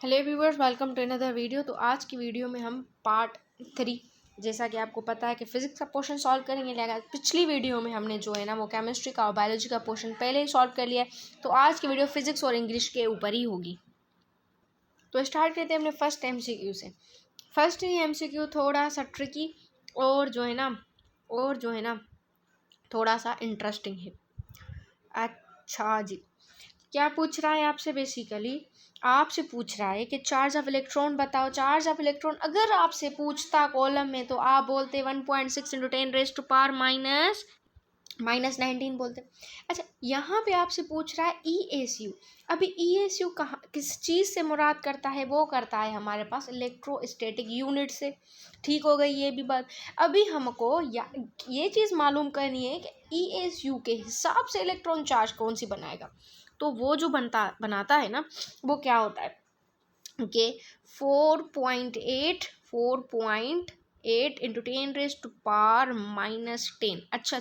Hello viewers, welcome to another video. तो आज की वीडियो में हम पार्ट 3, जैसा कि आपको पता है कि फिजिक्स का पोर्शन सॉल्व करेंगे। लेकिन पिछली वीडियो में हमने जो है ना वो केमिस्ट्री का और बायोलॉजी का पोर्शन पहले ही सॉल्व कर लिया है। तो आज की वीडियो फिजिक्स और इंग्लिश के ऊपर ही होगी। तो स्टार्ट करते हैं अपने फर्स्ट MCQ से। फर्स्ट ही MCQ थोड़ा सा ट्रिकी और जो है ना थोड़ा सा इंटरेस्टिंग है। अच्छा जी, क्या पूछ रहा है आपसे? बेसिकली आपसे पूछ रहा है कि चार्ज ऑफ इलेक्ट्रॉन बताओ। चार्ज ऑफ इलेक्ट्रॉन अगर आपसे पूछता कॉलम में तो आप बोलते 1.6 × 10⁻⁻⁻ -19 बोलते। अच्छा, यहाँ पे आपसे पूछ रहा है ESU। अभी ESU कहाँ किस चीज़ से मुराद करता है? वो करता है हमारे पास इलेक्ट्रोस्टैटिक यूनिट से। ठीक हो गई ये भी बात। अभी हमको ये चीज़ मालूम करनी है कि ESU के हिसाब से इलेक्ट्रॉन चार्ज कौन सी बनाएगा। तो वो जो बनाता है ना, वो क्या होता है कि 4.8 × 10⁻⁻10। अच्छा,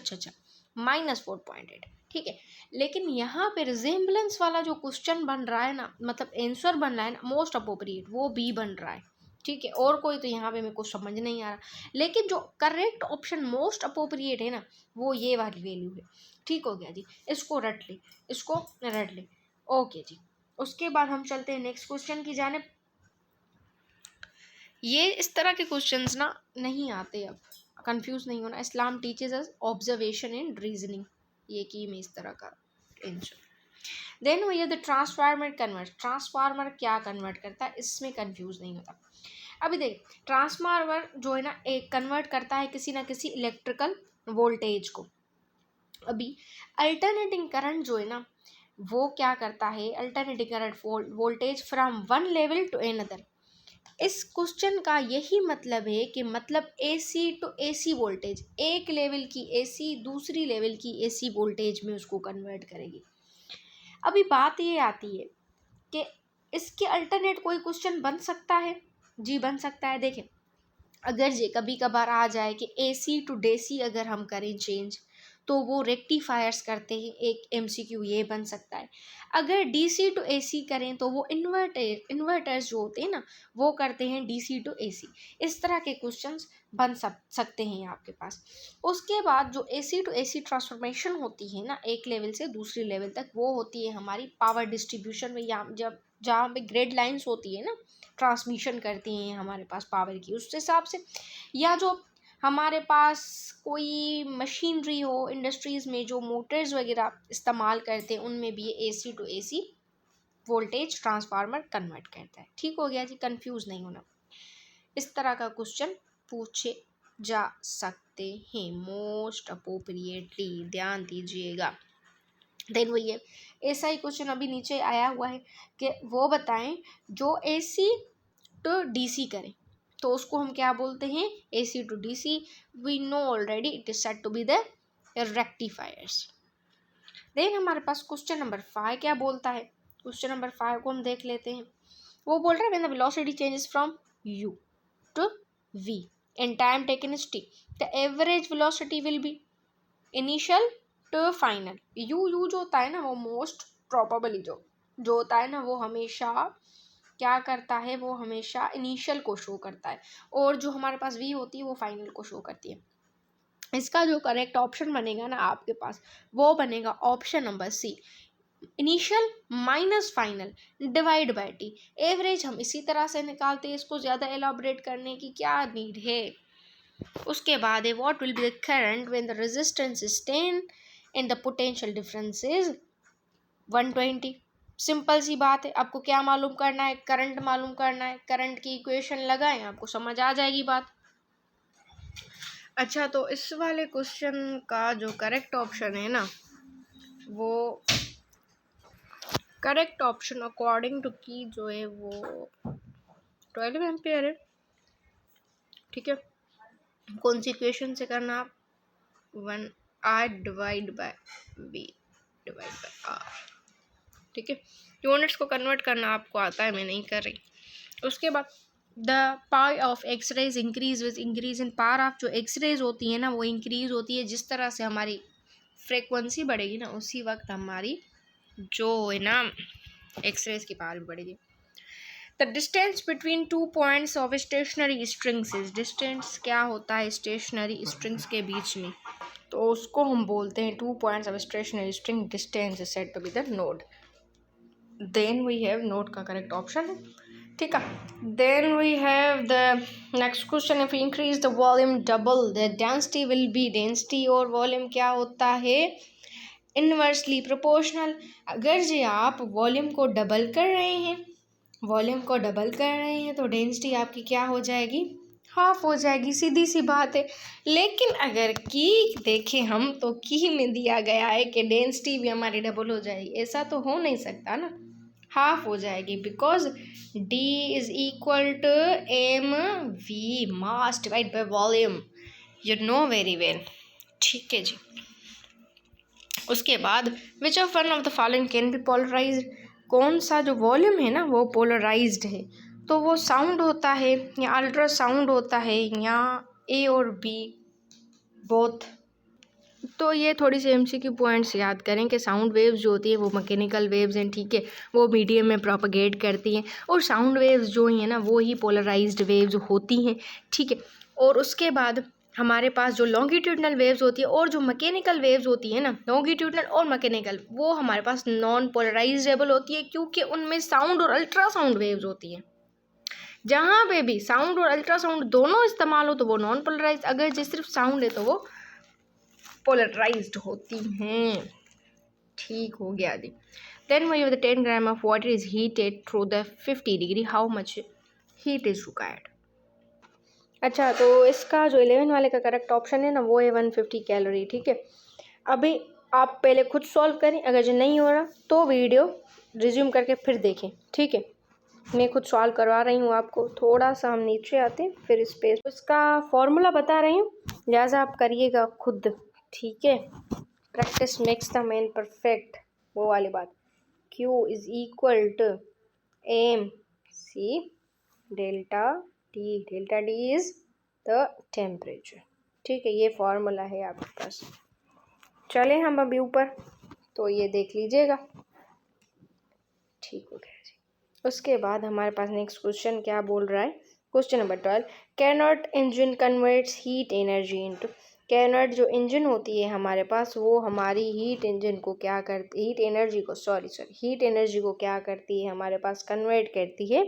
-4.8। ठीक है, लेकिन यहाँ पे रिजेम्बलेंस वाला जो क्वेश्चन बन रहा है ना, मतलब आंसर बन रहा है ना, मोस्ट अप्रोप्रिएट, वो बी बन रहा है। ठीक है, और कोई तो यहाँ पे मेरे को समझ नहीं आ रहा, लेकिन जो करेक्ट ऑप्शन मोस्ट अप्रोप्रिएट है ना, वो ये वाली वैल्यू है। ठीक हो गया जी, इसको रट ले। ओके जी, उसके बाद हम चलते हैं नेक्स्ट क्वेश्चन की जानिब। ये इस तरह के क्वेश्चंस ना नहीं आते, अब कंफ्यूज नहीं होना। Islam teaches us observation and reasoning, ये की मैं इस तरह का आंसर। देन वो ये द ट्रांसफार्मर क्या कन्वर्ट करता है, इसमें कंफ्यूज नहीं होता। अभी देख, ट्रांसफार्मर जो है ना एक कन्वर्ट करता है किसी ना किसी इलेक्ट्रिकल वोल्टेज को। अभी अल्टरनेटिंग करंट जो है ना वो क्या करता है, alternating current voltage from one level to another. इस क्वेश्चन का यही मतलब है कि मतलब AC टू AC वोल्टेज, एक लेवल की AC दूसरी लेवल की AC वोल्टेज में उसको कन्वर्ट करेगी। अभी बात ये आती है कि इसके अल्टरनेट कोई क्वेश्चन बन सकता है? जी बन सकता है। देखें, अगर ये कभी कभार आ जाए कि AC टू DC अगर हम करें चेंज, तो वो रेक्टिफायर्स करते हैं, एक MCQ ये बन सकता है। अगर DC टू AC करें तो वो इन्वर्टर्स जो होते हैं ना, वो करते हैं DC टू AC। इस तरह के क्वेश्चंस बन सकते हैं आपके पास। उसके बाद जो AC टू AC ट्रांसफॉर्मेशन होती है ना, एक लेवल से दूसरी लेवल तक, वो होती है हमारी पावर डिस्ट्रीब्यूशन में, या जब जहाँ पे ग्रिड लाइंस होती है ना, ट्रांसमिशन करती हैं हमारे पास पावर की, उस हिसाब से। या जो हमारे पास कोई मशीनरी हो, इंडस्ट्रीज़ में जो मोटर्स वगैरह इस्तेमाल करते हैं, उनमें भी ये AC to AC voltage transformer convert करता है। ठीक हो गया जी, कंफ्यूज नहीं होना। इस तरह का क्वेश्चन पूछे जा सकते हैं मोस्ट अप्रोप्रिएटली, ध्यान दीजिएगा। देन वही है, ऐसा ही क्वेश्चन अभी नीचे आया हुआ है कि वो बताएं जो AC टू DC करें, तो उसको हम क्या बोलते हैं? AC to DC। We know already it is said to be the rectifiers. Then हमारे पास क्वेश्चन नंबर 5 क्या बोलता है? क्वेश्चन नंबर 5 को हम देख लेते हैं। वो बोल रहा है when the velocity changes from U to V in time taken is t, the average velocity will be initial to final. U जो होता है ना, वो मोस्ट प्रोबेबली जो होता है ना, वो हमेशा क्या करता है, वो हमेशा इनिशियल को शो करता है, और जो हमारे पास वी होती है वो फाइनल को शो करती है। इसका जो करेक्ट ऑप्शन बनेगा ना आपके पास, वो बनेगा option number C, initial minus final divide by T. Average हम इसी तरह से निकालते हैं, इसको ज़्यादा एलाबोरेट करने की क्या नीड है। उसके बाद है what will be the current when the resistance is 10 and the potential difference is 120। Simple सी बात है, आपको क्या मालूम करना है? करंट मालूम करना है। करंट की इक्वेशन लगाएं, आपको समझ आ जाएगी बात। अच्छा, तो इस वाले क्वेश्चन का जो करेक्ट ऑप्शन है ना, वो करेक्ट ऑप्शन अकॉर्डिंग टू की जो है वो 12 एम्पियर है। ठीक है, कौन सी इक्वेशन से करना आप? 1R divide by B divide by R। ठीक है, यूनिट्स को कन्वर्ट करना आपको आता है, मैं नहीं कर रही। उसके बाद the power of X rays increase with increase in power of, जो एक्सरेज होती है ना वो इंक्रीज होती है जिस तरह से हमारी फ्रीक्वेंसी बढ़ेगी ना, उसी वक्त हमारी जो है ना एक्सरेज की पावर भी बढ़ेगी। The distance between 2 points of stationary strings is, distance क्या होता है स्टेशनरी स्ट्रिंग्स के बीच में, तो उसको हम बोलते हैं 2 points of stationary string distance is said to be the node. Then we have node का करेक्ट ऑप्शन है, ठीक है। Then we have the next question, if increase the volume double the density will be, density और volume क्या होता है inversely proportional. अगर जी आप वॉल्यूम को डबल कर रहे हैं, वॉल्यूम को डबल कर रहे हैं तो डेंसिटी आपकी क्या हो जाएगी, हाफ हो जाएगी, सीधी सी बात है। लेकिन अगर की देखें हम तो की में दिया गया है कि डेंसिटी भी हमारी डबल हो जाएगी, ऐसा तो हो नहीं सकता ना, हाफ हो जाएगी, because D is equal to mv mass divide by volume, you know very well, ठीक है जी। उसके बाद which of one of the following can be polarised, कौन सा जो वॉल्यूम है ना वो पोलराइज्ड है, तो वो साउंड होता है या अल्ट्रासाउंड होता है या A और B बोथ। तो ये थोड़ी सी MCQ पॉइंट्स याद करें कि साउंड वेव्स जो होती है वो मैकेनिकल वेव्स हैं, ठीक है, वो मीडियम में प्रोपगेट करती हैं, और साउंड वेव्स जो हैं ना वो ही पोलराइज्ड वेव्स होती हैं, ठीक है। और उसके बाद हमारे पास जो लॉन्गिट्यूडनल वेव्स होती है और जो मैकेनिकल वेव्स होती है ना, लॉन्गिट्यूडनल और मैकेनिकल, वो हमारे पास नॉन पोलराइजेबल होती है, क्योंकि उनमें साउंड और अल्ट्रासाउंड वेव्स होती हैं। जहाँ पे भी साउंड और अल्ट्रासाउंड दोनों इस्तेमाल हो तो वो नॉन पोलराइज, अगर जो सिर्फ साउंड है तो वो पोलराइज्ड होती हैं, ठीक हो गया जी। Then we have the 10 gram of water is heated through the 50 degree, how much heat is required. अच्छा, तो इसका जो 11 वाले का करेक्ट ऑप्शन है ना वो है 150 कैलोरी, ठीक है। अभी आप पहले खुद सॉल्व करें, अगर जो नहीं हो रहा तो वीडियो रिज्यूम करके फिर देखें, ठीक है। मैं खुद सॉल्व करवा रही हूँ आपको, थोड़ा सा हम नीचे आते हैं फिर इस पे उसका फॉर्मूला बता रही हूँ, लिहाजा आप करिएगा खुद, ठीक है। Practice makes the man perfect, वो वाली बात। Q is equal to M C delta T, delta T is the temperature, ठीक है, ये फॉर्मूला है आपके पास। चले हम अभी ऊपर, तो ये देख लीजिएगा, ठीक हो गया जी। उसके बाद हमारे पास नेक्स्ट क्वेश्चन क्या बोल रहा है, question number 12, cannot engine converts heat energy into, cannot जो इंजन होती है हमारे पास वो हमारी हीट इंजन को क्या करती, हीट एनर्जी को हीट एनर्जी को क्या करती है हमारे पास, कन्वर्ट करती है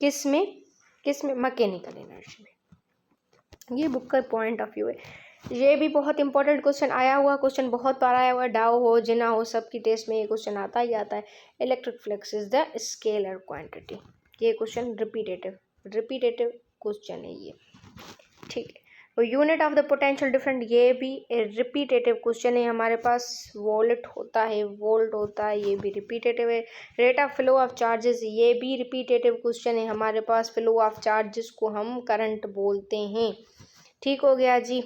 किस में मैकेनिकल एनर्जी में। ये बुक का पॉइंट ऑफ व्यू है। ये भी बहुत इंपॉर्टेंट क्वेश्चन आया हुआ, क्वेश्चन बहुत बार आया हुआ है, डाउ हो जिना हो सबकी टेस्ट में ये क्वेश्चन आता ही आता है। Electric flux is the scalar quantity, ये क्वेश्चन रिपीटेटिव क्वेश्चन है ये, ठीक है। तो unit of the potential different, ये भी रिपीटेटिव क्वेश्चन है हमारे पास, वोल्ट होता है, वोल्ट होता है, ये भी रिपीटेटिव है। Rate of flow of charges, ये भी रिपीटेटिव क्वेश्चन है हमारे पास, फ्लो ऑफ चार्जेस को हम करंट बोलते हैं, ठीक हो गया जी।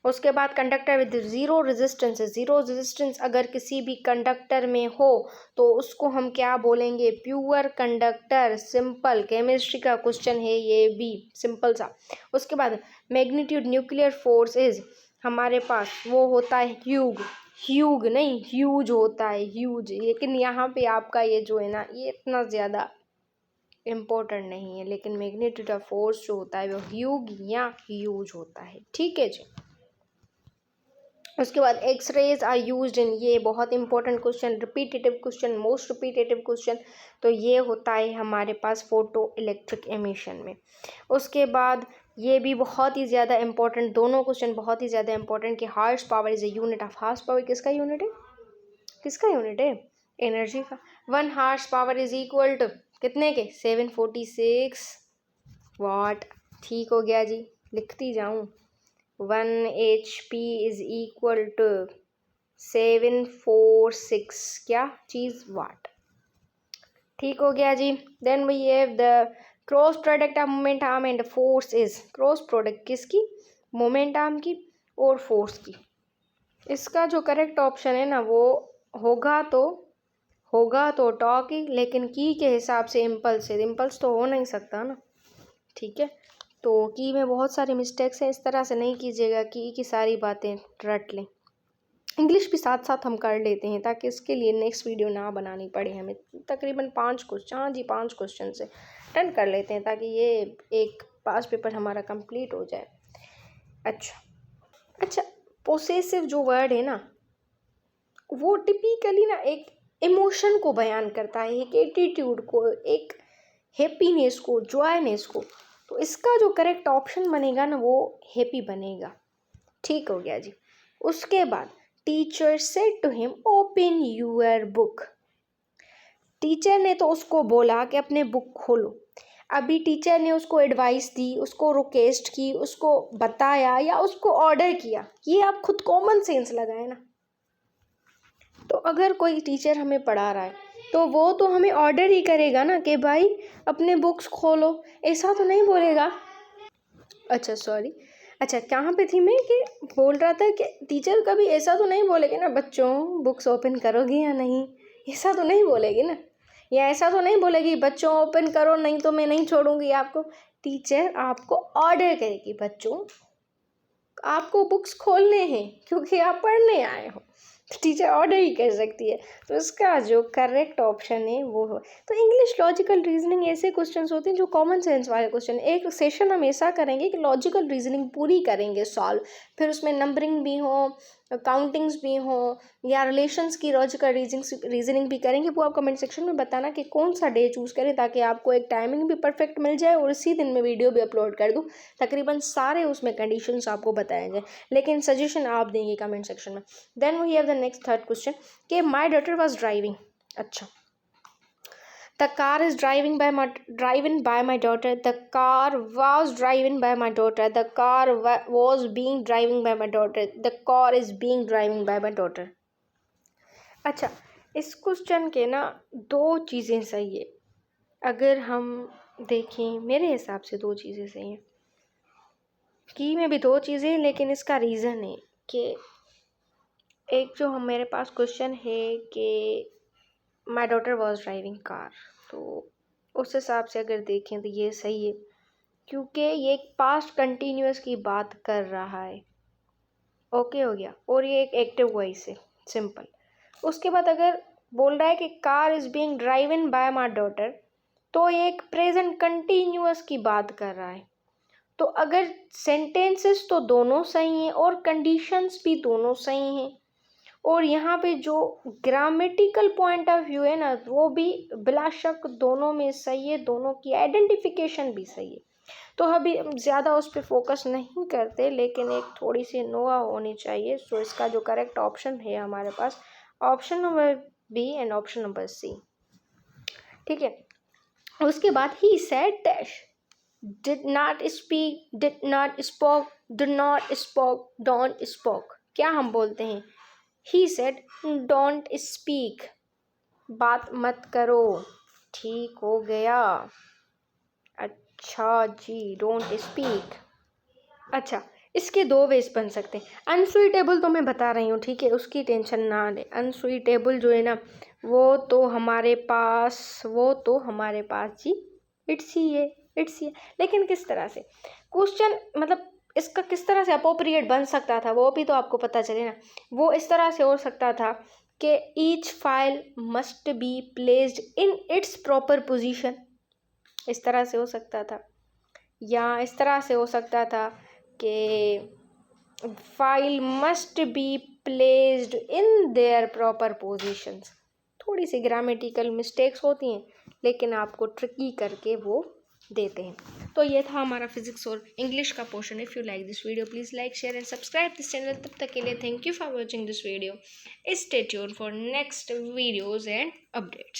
उसके बाद conductor with zero resistance, zero resistance अगर किसी भी कंडक्टर में हो तो उसको हम क्या बोलेंगे, प्योर कंडक्टर, सिंपल केमिस्ट्री का क्वेश्चन है ये भी, सिंपल सा। उसके बाद मैग्नीट्यूड न्यूक्लियर फोर्स इज, हमारे पास वो होता है ह्यूग नहीं ह्यूज होता है, ह्यूज, लेकिन यहाँ पे आपका ये जो है ना ये इतना ज़्यादा इम्पोर्टेंट नहीं है, लेकिन मैग्नीट्यूड ऑफ फोर्स जो होता है वो ह्यूग या ह्यूज होता है, ठीक है जी। उसके बाद X rays are used in, ये बहुत important question, repetitive question, most repetitive question, तो ये होता है हमारे पास फोटो इलेक्ट्रिक एमिशन में। उसके बाद ये भी बहुत ही ज़्यादा इंपॉर्टेंट, दोनों क्वेश्चन बहुत ही ज़्यादा इंपॉर्टेंट कि horse power is a unit of, horse power किसका यूनिट है, किसका यूनिट है, एनर्जी का। 1 horse power is equal to कितने के, 746 वाट, ठीक हो गया जी, लिखती जाऊँ। 1 HP इज इक्वल टू 746 क्या चीज़, वाट, ठीक हो गया जी। Then we have the cross product of moment arm and force is, cross product किसकी, मोमेंट आर्म की और फोर्स की। इसका जो करेक्ट ऑप्शन है ना वो होगा तो टॉक ही, लेकिन की के हिसाब से इम्पल्स है, इम्पल्स तो हो नहीं सकता ना, ठीक है। तो की में बहुत सारे मिस्टेक्स हैं, इस तरह से नहीं कीजिएगा कि सारी बातें रट लें। इंग्लिश भी साथ साथ हम कर लेते हैं ताकि इसके लिए नेक्स्ट वीडियो ना बनानी पड़े हमें। तकरीबन 5 क्वेश्चन, हाँ जी 5 क्वेश्चन से डन कर लेते हैं ताकि ये एक पास पेपर हमारा कंप्लीट हो जाए। अच्छा, पोसेसिव जो वर्ड है ना, वो टिपिकली ना एक इमोशन को बयान करता है, एक एटीट्यूड को, एक हैप्पीनेस को, जॉयनेस को। तो इसका जो करेक्ट ऑप्शन बनेगा ना वो हैप्पी बनेगा। ठीक हो गया जी। उसके बाद teacher said to him open your book. Teacher ने तो उसको बोला कि अपने बुक खोलो। अभी टीचर ने उसको एडवाइस दी, उसको रिक्वेस्ट की, उसको बताया या उसको ऑर्डर किया, ये आप खुद कॉमन सेंस लगाए ना। तो अगर कोई टीचर हमें पढ़ा रहा है तो वो तो हमें ऑर्डर ही करेगा ना कि भाई अपने बुक्स खोलो, ऐसा तो नहीं बोलेगा। अच्छा कहाँ पे थी मैं, कि बोल रहा था कि टीचर कभी ऐसा तो नहीं बोलेगी ना बच्चों बुक्स ओपन करोगे या नहीं, ऐसा तो नहीं बोलेगी ना। या ऐसा तो नहीं बोलेगी बच्चों ओपन करो नहीं तो मैं नहीं छोड़ूंगी आपको। टीचर आपको ऑर्डर करेगी बच्चों आपको बुक्स खोलने हैं क्योंकि आप पढ़ने आए हो। टीचर ऑर्डर ही कर सकती है। तो इसका जो करेक्ट ऑप्शन है वो हो। तो इंग्लिश लॉजिकल रीजनिंग ऐसे क्वेश्चंस होते हैं जो कॉमन सेंस वाले क्वेश्चन। एक सेशन हम ऐसा करेंगे कि लॉजिकल रीजनिंग पूरी करेंगे सॉल्व, फिर उसमें नंबरिंग भी हो, काउंटिंग्स भी हो, या रिलेशंस की लॉजिकल रीजनिंग भी करेंगे। वो आप कमेंट सेक्शन में बताना कि कौन सा डे चूज़ करें ताकि आपको एक टाइमिंग भी परफेक्ट मिल जाए और इसी दिन में वीडियो भी अपलोड कर दूँ। तकरीबन सारे उसमें कंडीशंस आपको बताए जाए, लेकिन सजेशन आप देंगे कमेंट सेक्शन में। Then we have the next third question कि माई डॉटर वॉज ड्राइविंग। अच्छा, the car is driven by my daughter. The car was driven by my daughter. The car was being driven by my daughter. The car is being driven by my daughter. अच्छा, इस question के ना दो चीज़ें सही है। अगर हम देखें मेरे हिसाब से दो चीज़ें सही हैं, की में भी दो चीज़ें, लेकिन इसका रीज़न है कि एक जो हम मेरे पास क्वेश्चन है कि my daughter was driving car, तो उस हिसाब से अगर देखें तो ये सही है क्योंकि ये एक पास्ट कंटिन्यूअस की बात कर रहा है। ओके हो गया, और ये एक एक्टिव वॉइस है, सिंपल। उसके बाद अगर बोल रहा है कि car is being driven by my daughter, तो ये एक प्रेजेंट कंटिन्यूअस की बात कर रहा है। तो अगर सेंटेंसेस तो दोनों सही हैं और कंडीशंस भी दोनों सही हैं, और यहाँ पे जो ग्रामेटिकल पॉइंट ऑफ व्यू है ना वो भी बिला शक दोनों में सही है, दोनों की आइडेंटिफिकेशन भी सही है। तो अभी हम ज़्यादा उस पर फोकस नहीं करते, लेकिन एक थोड़ी सी नोआ होनी चाहिए। सो इसका जो करेक्ट ऑप्शन है हमारे पास option number B and option number C. ठीक है, उसके बाद ही said dash, did not speak, did not spoke, did not spoke, don't spoke। क्या हम बोलते हैं? He said don't speak, बात मत करो। ठीक हो गया। अच्छा जी, don't speak। अच्छा, इसके दो वेज बन सकते हैं। अनसुइटेबल तो मैं बता रही हूँ, ठीक है, उसकी टेंशन ना ले। अनसुइटेबल जो है ना वो तो हमारे पास जी इट्स ही है, लेकिन किस तरह से क्वेश्चन, मतलब इसका किस तरह से अप्रोप्रिएट बन सकता था वो भी तो आपको पता चले ना। वो इस तरह से हो सकता था कि each file must be placed in its proper position, इस तरह से हो सकता था। या इस तरह से हो सकता था कि file must be placed in their proper positions. थोड़ी सी ग्रामेटिकल मिस्टेक्स होती हैं, लेकिन आपको ट्रिकी करके वो देते हैं। तो ये था हमारा फिजिक्स और इंग्लिश का portion. If you like this video please like share and subscribe this channel. तब तक के लिए thank you for watching this video. Stay tuned for next videos and updates.